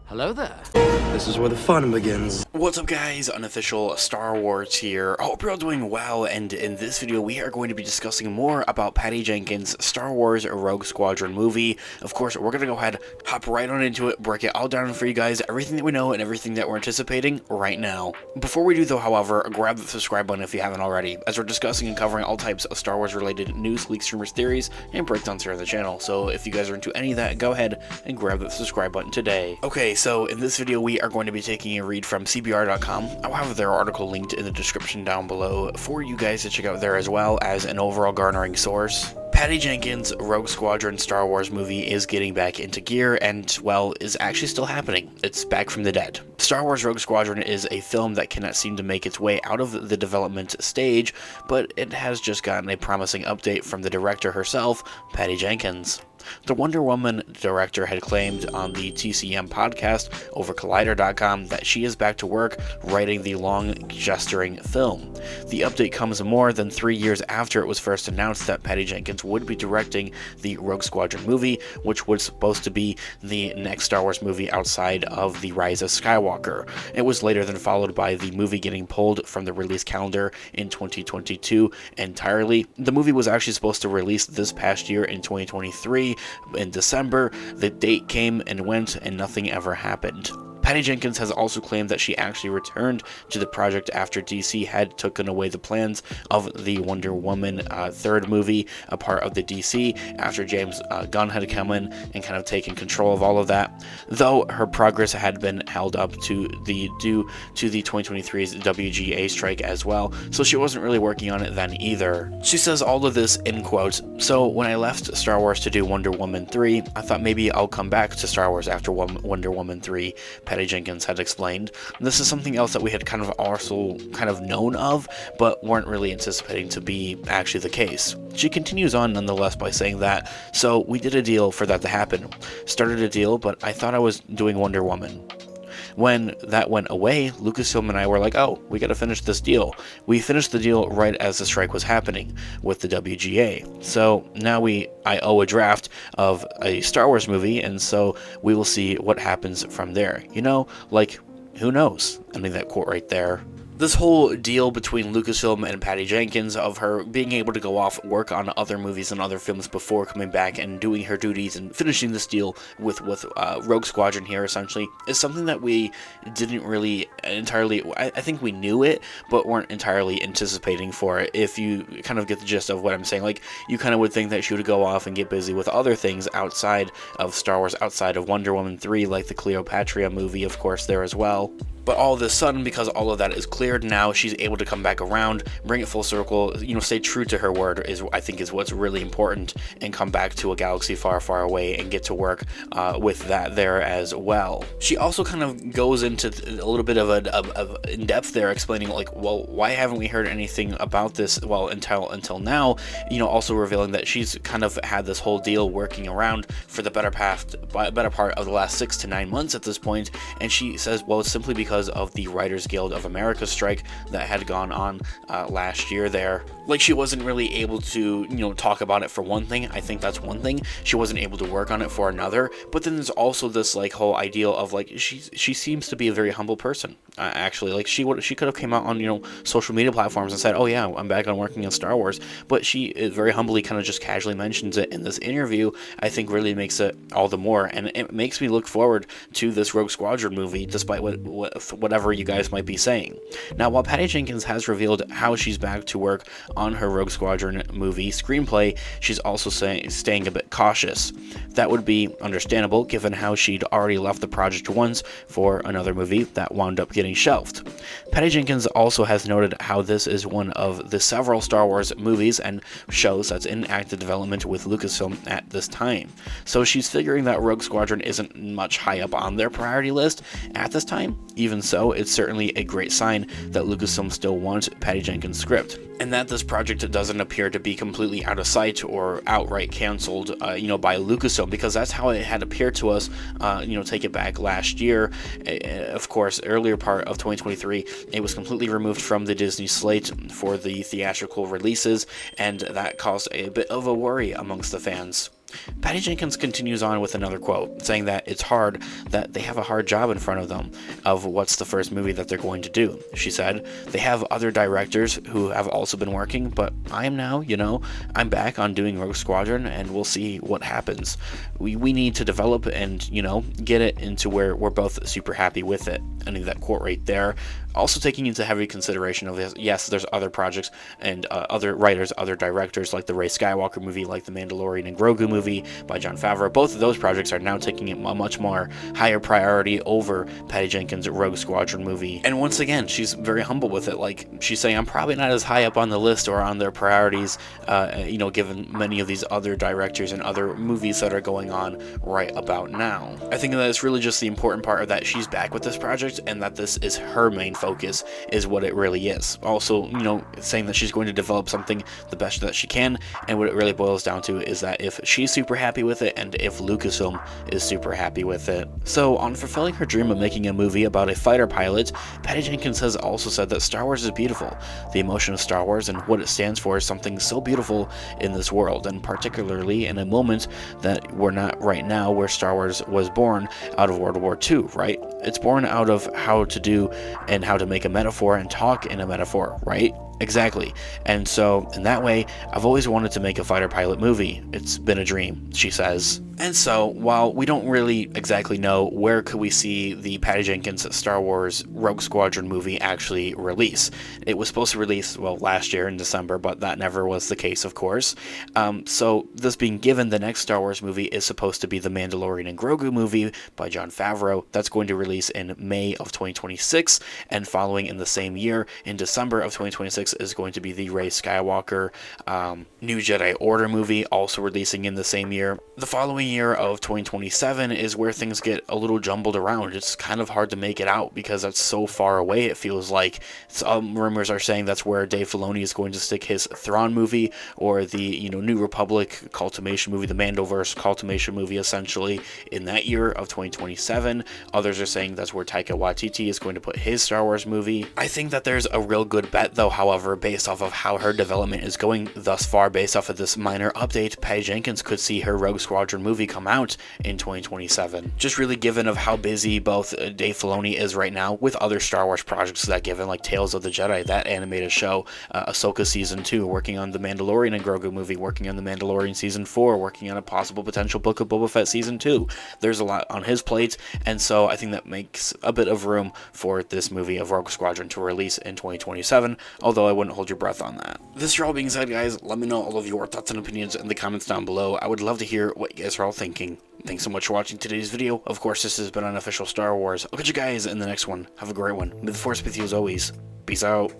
Hello there. This is where the fun begins. What's up guys, unofficial Star Wars here. I hope you're all doing well, and in this video we are going to be discussing more about Patty Jenkins' Star Wars Rogue Squadron movie. Of course, we're going to go ahead, hop right on into it, break it all down for you guys, everything that we know and everything that we're anticipating right now. Before we do though, however, grab the subscribe button if you haven't already, as we're discussing and covering all types of Star Wars related news, leaks, rumors, theories, and breakdowns here on the channel. So if you guys are into any of that, go ahead and grab the subscribe button today. Okay, so in this video we are going to be taking a read from CBR.com. I'll have their article linked in the description down below for you guys to check out there, as well as an overall garnering source. Patty Jenkins' Rogue Squadron Star Wars movie is getting back into gear and, well, is actually still happening. It's back from the dead. Star Wars Rogue Squadron is a film that cannot seem to make its way out of the development stage, but it has just gotten a promising update from the director herself, Patty Jenkins. The Wonder Woman director had claimed on the TCM podcast over Collider.com that she is back to work writing the long-gesturing film. The update comes more than 3 years after it was first announced that Patty Jenkins would be directing the Rogue Squadron movie, which was supposed to be the next Star Wars movie outside of The Rise of Skywalker. It was later then followed by the movie getting pulled from the release calendar in 2022 entirely. The movie was actually supposed to release this past year in 2023. In December, the date came and went and nothing ever happened. Patty Jenkins has also claimed that she actually returned to the project after DC had taken away the plans of the Wonder Woman third movie, a part of the DC, after James Gunn had come in and kind of taken control of all of that, though her progress had been held up due to the 2023's WGA strike as well, so she wasn't really working on it then either. She says all of this in quotes, "So when I left Star Wars to do Wonder Woman 3, I thought maybe I'll come back to Star Wars after Wonder Woman 3, Patty Jenkins had explained. This is something else that we had kind of known of, but weren't really anticipating to be actually the case. She continues on nonetheless by saying that, "So we did a deal for that to happen. Started a deal, but I thought I was doing Wonder Woman. When that went away, Lucasfilm and I were like, oh, we gotta finish this deal. We finished the deal right as the strike was happening with the WGA. So now I owe a draft of a Star Wars movie, and so we will see what happens from there. You know, like, who knows?" I mean, that quote right there. This whole deal between Lucasfilm and Patty Jenkins of her being able to go off, work on other movies and other films before coming back and doing her duties and finishing this deal with Rogue Squadron here, essentially, is something that we didn't really entirely, I think we knew it, but weren't entirely anticipating for it. If you kind of get the gist of what I'm saying, like, you kind of would think that she would go off and get busy with other things outside of Star Wars, outside of Wonder Woman 3, like the Cleopatra movie, of course, there as well. But all of a sudden, because all of that is cleared now, she's able to come back around, bring it full circle, you know, stay true to her word I think is what's really important, and come back to a galaxy far, far away and get to work with that there as well. She also kind of goes into a little bit of in-depth there, explaining, like, well, why haven't we heard anything about this, well, until now, you know, also revealing that she's kind of had this whole deal working around for the better part of the last 6 to 9 months at this point, and she says, well, it's simply because of the Writers Guild of America strike that had gone on last year there. Like, she wasn't really able to, you know, talk about it for one thing. I think that's one thing. She wasn't able to work on it for another. But then there's also this, like, whole ideal of, like, she seems to be a very humble person. Actually, like, she could have came out on, you know, social media platforms and said, oh yeah, I'm back on working on Star Wars. But she very humbly kind of just casually mentions it in this interview. I think really makes it all the more, and it makes me look forward to this Rogue Squadron movie, despite whatever you guys might be saying. Now, while Patty Jenkins has revealed how she's back to work on her Rogue Squadron movie screenplay, she's also staying a bit cautious. That would be understandable given how she'd already left the project once for another movie that wound up getting shelved. Patty Jenkins also has noted how this is one of the several Star Wars movies and shows that's in active development with Lucasfilm at this time. So she's figuring that Rogue Squadron isn't much high up on their priority list at this time. Even so, it's certainly a great sign that Lucasfilm still wants Patty Jenkins' script, and that this project doesn't appear to be completely out of sight or outright canceled, you know, by Lucasfilm, because that's how it had appeared to us, you know, take it back last year. Of course, earlier part of 2023, it was completely removed from the Disney slate for the theatrical releases, and that caused a bit of a worry amongst the fans. Patty Jenkins continues on with another quote, saying that it's hard, that they have a hard job in front of them of what's the first movie that they're going to do. She said, they have other directors who have also been working, but I am now, I'm back on doing Rogue Squadron, and we'll see what happens. We need to develop and, get it into where we're both super happy with it. I think that quote right there, also taking into heavy consideration of this, yes, there's other projects and other writers, other directors, like the Rey Skywalker movie, like the Mandalorian and Grogu movie by Jon Favreau. Both of those projects are now taking it a much more higher priority over Patty Jenkins' Rogue Squadron movie. And once again, she's very humble with it. Like, she's saying, I'm probably not as high up on the list or on their priorities, given many of these other directors and other movies that are going on right about now. I think that it's really just the important part of that she's back with this project and that this is her main focus, is what it really is. Also, saying that she's going to develop something the best that she can, and what it really boils down to is that if she's super happy with it and if Lucasfilm is super happy with it. So, on fulfilling her dream of making a movie about a fighter pilot, Patty Jenkins has also said that Star Wars is beautiful. The emotion of Star Wars and what it stands for is something so beautiful in this world, and particularly in a moment that we're not right now, where Star Wars was born out of World War II, right? It's born out of how to do and how to make a metaphor and talk in a metaphor, right? Exactly. And so, in that way, I've always wanted to make a fighter pilot movie. It's been a dream, she says. And so, while we don't really exactly know where could we see the Patty Jenkins Star Wars Rogue Squadron movie actually release, it was supposed to release, last year in December, but that never was the case, of course. So, this being given, the next Star Wars movie is supposed to be the Mandalorian and Grogu movie by Jon Favreau. That's going to release in May of 2026, and following in the same year, in December of 2026, is going to be the Rey Skywalker New Jedi Order movie, also releasing in the same year. The following year of 2027 is where things get a little jumbled around. It's kind of hard to make it out because that's so far away, it feels like. Some rumors are saying that's where Dave Filoni is going to stick his Thrawn movie, or the New Republic Cultimation movie, the Mandoverse Cultimation movie, essentially, in that year of 2027. Others are saying that's where Taika Waititi is going to put his Star Wars movie. I think that there's a real good bet, though, however, based off of how her development is going thus far, based off of this minor update, Patty Jenkins could see her Rogue Squadron movie come out in 2027. Just really given of how busy both Dave Filoni is right now with other Star Wars projects that given, like Tales of the Jedi, that animated show, Ahsoka Season 2, working on the Mandalorian and Grogu movie, working on the Mandalorian Season 4, working on a possible potential Book of Boba Fett Season 2. There's a lot on his plate, and so I think that makes a bit of room for this movie of Rogue Squadron to release in 2027, although I wouldn't hold your breath on that. This all being said, guys, let me know all of your thoughts and opinions in the comments down below. I would love to hear what you guys are all thinking. Thanks so much for watching today's video. Of course, this has been Unofficial Star Wars. I'll catch you guys in the next one. Have a great one. May the Force be with you as always. Peace out.